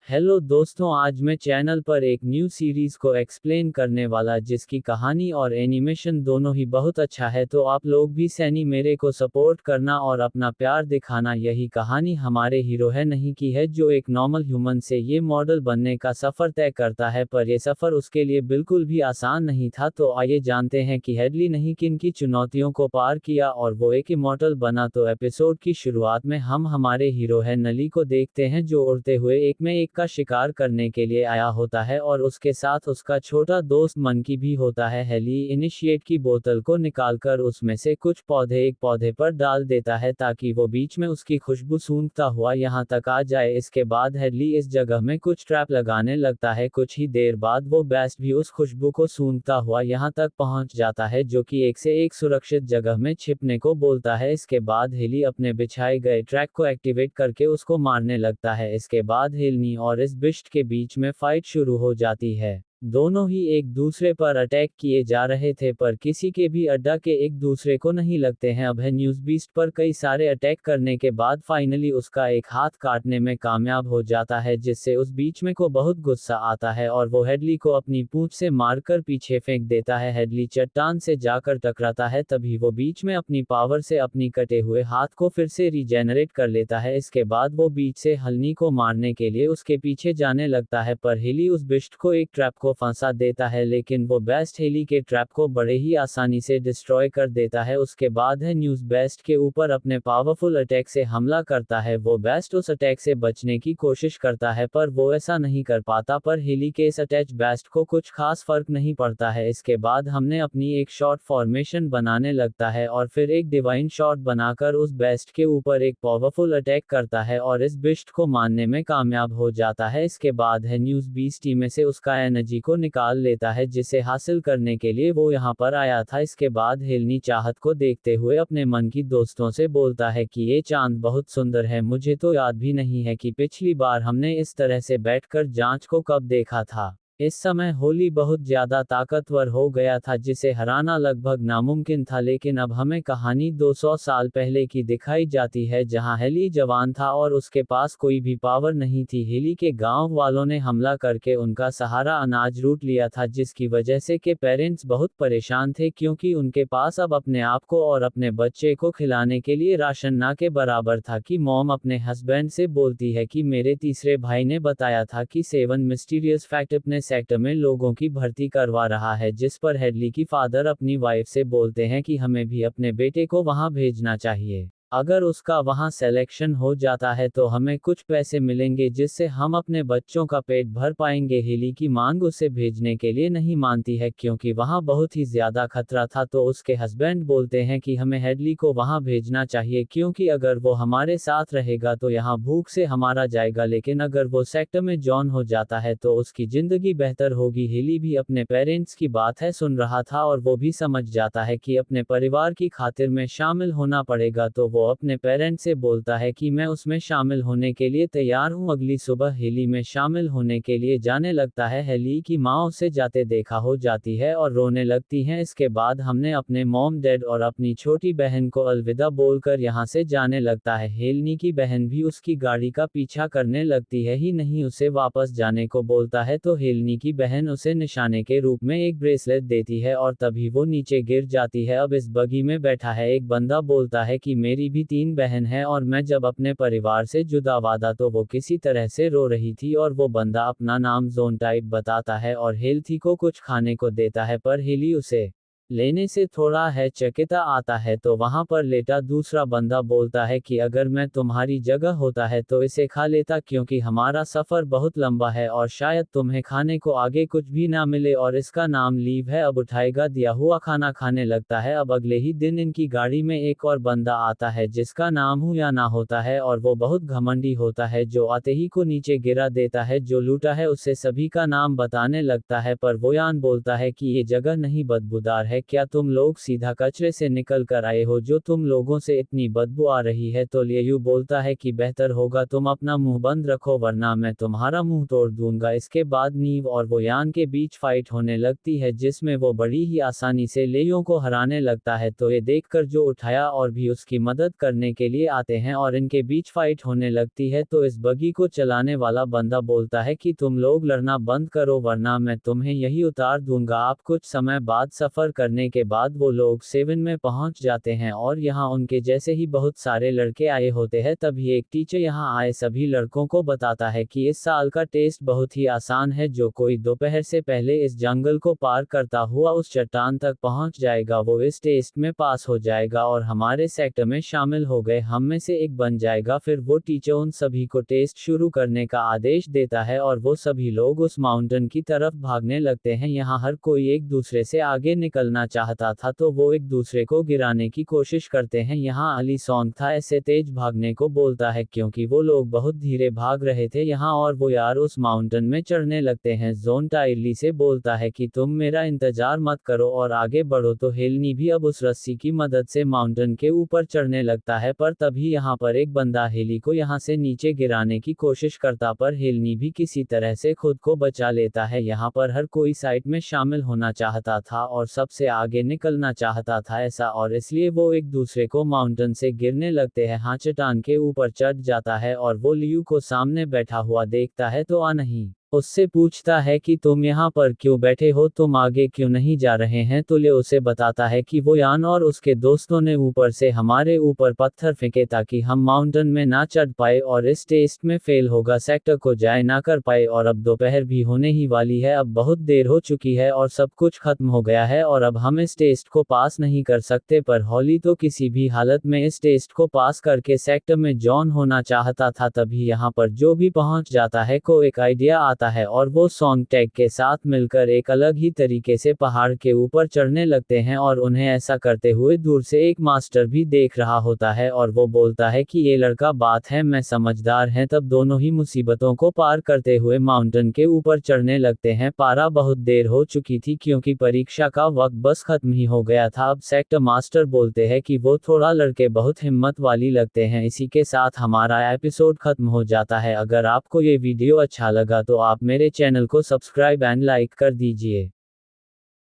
Hello दोस्तों, आज मैं चैनल पर एक न्यू सीरीज को एक्सप्लेन करने वाला जिसकी कहानी और एनिमेशन दोनों ही बहुत अच्छा है। तो आप लोग भी सैनी मेरे को सपोर्ट करना और अपना प्यार दिखाना। यही कहानी हमारे हीरो है नहीं की है, जो एक नॉर्मल ह्यूमन से ये मॉडल बनने का सफर तय करता है, पर यह सफर उसके लिए बिल्कुल भी आसान नहीं था। तो आइए जानते हैं कि हेडली नहीं किन की चुनौतियों को पार किया और वो एक इमॉर्टल बना। तो एपिसोड की शुरुआत में हम हमारे हीरो है नली को देखते हैं, जो उड़ते हुए एक में एक का शिकार करने के लिए आया होता है और उसके साथ उसका छोटा दोस्त मंकी भी होता है। हेली इनिशिएट की बोतल को निकालकर उसमें से कुछ पौधे एक पौधे पर डाल देता है ताकि वो बीच में उसकी खुशबू सूंघता हुआ यहाँ तक आ जाए। इसके बाद हेडली इस जगह में कुछ ट्रैप लगाने लगता है। कुछ ही देर बाद वो बेस्ट भी उस खुशबू को सूंघता हुआ यहाँ तक पहुंच जाता है, जो कि एक से एक सुरक्षित जगह में छिपने को बोलता है। इसके बाद हेली अपने बिछाए गए ट्रैक को एक्टिवेट करके उसको मारने लगता है। इसके बाद हेलनी और इस बिस्ट के बीच में फाइट शुरू हो जाती है। दोनों ही एक दूसरे पर अटैक किए जा रहे थे, पर किसी के भी अड्डा के एक दूसरे को नहीं लगते हैं। अब है न्यूज़ बीस्ट पर कई सारे अटैक करने के बाद फाइनली उसका एक हाथ काटने में कामयाब हो जाता है, जिससे उस बीच में को बहुत गुस्सा आता है और वो हेडली को अपनी पूंछ से मारकर पीछे फेंक देता है। हेडली चट्टान से जाकर टकराता है, तभी वो बीच में अपनी पावर से अपनी कटे हुए हाथ को फिर से रीजेनरेट कर लेता है। इसके बाद वो बीच से हलनी को मारने के लिए उसके पीछे जाने लगता है, पर हेली उस बिस्ट को एक ट्रैप को फंसा देता है, लेकिन वो बेस्ट हेली के ट्रैप को बड़े ही आसानी से डिस्ट्रॉय कर देता है। उसके बाद है न्यूज़ बेस्ट के ऊपर अपने पावरफुल अटैक से हमला करता है। वो बेस्ट उस अटैक से बचने की कोशिश करता है, पर वो ऐसा नहीं कर पाता, पर हेली के इस अटैच बेस्ट को कुछ खास फर्क नहीं पड़ता है। इसके बाद हमने अपनी एक शॉट फॉर्मेशन बनाने लगता है और फिर एक डिवाइन शॉट बनाकर उस बेस्ट के ऊपर एक पावरफुल अटैक करता है और इस बिस्ट को मारने में कामयाब हो जाता है। इसके बाद है न्यूज़ बीस्ट में से उसका एनर्जी को निकाल लेता है, जिसे हासिल करने के लिए वो यहाँ पर आया था। इसके बाद हेलनी चाहत को देखते हुए अपने मन की दोस्तों से बोलता है कि ये चांद बहुत सुंदर है, मुझे तो याद भी नहीं है कि पिछली बार हमने इस तरह से बैठकर जांच को कब देखा था। इस समय होली बहुत ज्यादा ताकतवर हो गया था, जिसे हराना लगभग नामुमकिन था। लेकिन अब हमें कहानी 200 साल पहले की दिखाई जाती है, जहां हेली जवान था और उसके पास कोई भी पावर नहीं थी। हेली के गांव वालों ने हमला करके उनका सहारा अनाज लूट लिया था, जिसकी वजह से के पेरेंट्स बहुत परेशान थे, क्योंकि उनके पास अब अपने आप को और अपने बच्चे को खिलाने के लिए राशन ना के बराबर था। कि मॉम अपने हस्बैंड से बोलती है कि मेरे तीसरे भाई ने बताया था कि 7 मिस्टीरियस फैक्ट अपने सेक्टर में लोगों की भर्ती करवा रहा है, जिस पर हेडली की फादर अपनी वाइफ से बोलते हैं कि हमें भी अपने बेटे को वहां भेजना चाहिए। अगर उसका वहां सिलेक्शन हो जाता है तो हमें कुछ पैसे मिलेंगे, जिससे हम अपने बच्चों का पेट भर पाएंगे। हेली की मांग उसे भेजने के लिए नहीं मानती है, क्योंकि वहां बहुत ही ज्यादा खतरा था। तो उसके हस्बैंड बोलते हैं कि हमें हेडली को वहां भेजना चाहिए, क्योंकि अगर वो हमारे साथ रहेगा तो यहाँ भूख से हमारा जाएगा, लेकिन अगर वो सेक्टर में जॉन हो जाता है तो उसकी जिंदगी बेहतर होगी। हेली भी अपने पेरेंट्स की बात है सुन रहा था और वो भी समझ जाता है कि अपने परिवार की खातिर में शामिल होना पड़ेगा। तो वो अपने पेरेंट्स से बोलता है कि मैं उसमें शामिल होने के लिए तैयार हूं। अगली सुबह हेली में शामिल होने के लिए जाने लगता है। हेली की माँ उसे जाते देखा हो जाती है और रोने लगती हैं। इसके बाद हमने अपने मॉम डैड और अपनी छोटी बहन को अलविदा बोलकर यहाँ से जाने लगता है। हेलनी की बहन भी उसकी गाड़ी का पीछा करने लगती है ही नहीं, उसे वापस जाने को बोलता है। तो हेलनी की बहन उसे निशाने के रूप में एक ब्रेसलेट देती है और तभी वो नीचे गिर जाती है। अब इस बगी में बैठा है एक बंदा बोलता है कि मेरी भी 3 बहन है और मैं जब अपने परिवार से जुदा वादा तो वो किसी तरह से रो रही थी। और वो बंदा अपना नाम जोन टाइप बताता है और हेल्थी को कुछ खाने को देता है, पर हेली उसे लेने से थोड़ा है चकिता आता है। तो वहां पर लेटा दूसरा बंदा बोलता है कि अगर मैं तुम्हारी जगह होता है तो इसे खा लेता, क्योंकि हमारा सफर बहुत लंबा है और शायद तुम्हें खाने को आगे कुछ भी ना मिले। और इसका नाम लीव है। अब उठाएगा दिया हुआ खाना खाने लगता है। अब अगले ही दिन इनकी गाड़ी में एक और बंदा आता है, जिसका नाम हूं या ना होता है, और वो बहुत घमंडी होता है, जो आते ही को नीचे गिरा देता है। जो लूटा है उसे सभी का नाम बताने लगता है, पर वो यान बोलता है कि ये जगह नहीं बदबूदार है, है, क्या तुम लोग सीधा कचरे से निकल कर आए हो जो तुम लोगों से इतनी बदबू आ रही है। तो लियू बोलता है कि बेहतर होगा तुम अपना मुंह बंद रखो वरना मैं तुम्हारा मुंह तोड़ दूंगा। इसके बाद नीव और वो यान के बीच फाइट होने लगती है जिसमें वो बड़ी ही आसानी से लियू को हराने लगता है। तो ये देखकर जो उठाया और भी उसकी मदद करने के लिए आते हैं और इनके बीच फाइट होने लगती है। तो इस बगी को चलाने वाला बंदा बोलता है कि तुम लोग लड़ना बंद करो वरना मैं तुम्हें यही उतार दूंगा। आप कुछ समय बाद सफर करने के बाद वो लोग सेवन में पहुंच जाते हैं और यहाँ उनके जैसे ही बहुत सारे लड़के आए होते हैं। तभी एक टीचर यहाँ आए सभी लड़कों को बताता है कि इस साल का टेस्ट बहुत ही आसान है, जो कोई दोपहर से पहले इस जंगल को पार करता हुआ उस चट्टान तक पहुंच जाएगा वो इस टेस्ट में पास हो जाएगा और हमारे सेक्टर में शामिल हो गए हम में से एक बन जाएगा। फिर वो टीचर उन सभी को टेस्ट शुरू करने का आदेश देता है और वो सभी लोग उस माउंटेन की तरफ भागने लगते हैं। यहाँ हर कोई एक दूसरे से आगे निकलना चाहता था तो वो एक दूसरे को गिराने की कोशिश करते हैं। यहाँ अली सॉन्ग था ऐसे तेज भागने को बोलता है क्योंकि वो लोग बहुत धीरे भाग रहे थे यहाँ और वो यार उस माउंटेन में चढ़ने लगते हैं। जोन टायरली से बोलता है कि तुम मेरा इंतजार मत करो और आगे बढ़ो। तो हेलनी भी अब उस रस्सी की मदद से माउंटेन के ऊपर चढ़ने लगता है, पर तभी यहाँ पर एक बंदा हेली को यहाँ से नीचे गिराने की कोशिश करता पर हेलनी भी किसी तरह से खुद को बचा लेता है। यहाँ पर हर कोई साइट में शामिल होना चाहता था और सबसे आगे निकलना चाहता था ऐसा, और इसलिए वो एक दूसरे को माउंटेन से गिरने लगते हैं। हाँ, चट्टान के ऊपर चढ़ जाता है और वो लियू को सामने बैठा हुआ देखता है तो नहीं उससे पूछता है कि तुम यहाँ पर क्यों बैठे हो, तुम आगे क्यों नहीं जा रहे हैं। तो ले उसे बताता है कि वो यान और उसके दोस्तों ने ऊपर से हमारे ऊपर पत्थर फेंके ताकि हम माउंटेन में ना चढ़ पाए और इस टेस्ट में फेल होगा सेक्टर को जाए ना कर पाए। और अब दोपहर भी होने ही वाली है, अब बहुत देर हो चुकी है और सब कुछ खत्म हो गया है और अब हम इस टेस्ट को पास नहीं कर सकते। पर हॉली तो किसी भी हालत में इस टेस्ट को पास करके सेक्टर में जॉन होना चाहता था। तभी यहाँ पर जो भी पहुंच जाता है को एक आइडिया आता है और वो सॉन्ग टैग के साथ मिलकर एक अलग ही तरीके से पहाड़ के ऊपर चढ़ने लगते हैं और उन्हें ऐसा करते हुए दूर से एक मास्टर भी देख रहा होता है और वो बोलता है कि ये लड़का बात है मैं समझदार है। तब दोनों ही मुसीबतों को पार करते हुए माउंटेन के ऊपर चढ़ने लगते हैं। पारा बहुत देर हो चुकी थी क्योंकि परीक्षा का वक्त बस खत्म ही हो गया था। अब सेक्टर मास्टर बोलते हैं कि वो थोड़ा लड़के बहुत हिम्मत वाली लगते हैं। इसी के साथ हमारा एपिसोड खत्म हो जाता है। अगर आपको ये वीडियो अच्छा लगा तो आप मेरे चैनल को सब्सक्राइब एंड लाइक कर दीजिए।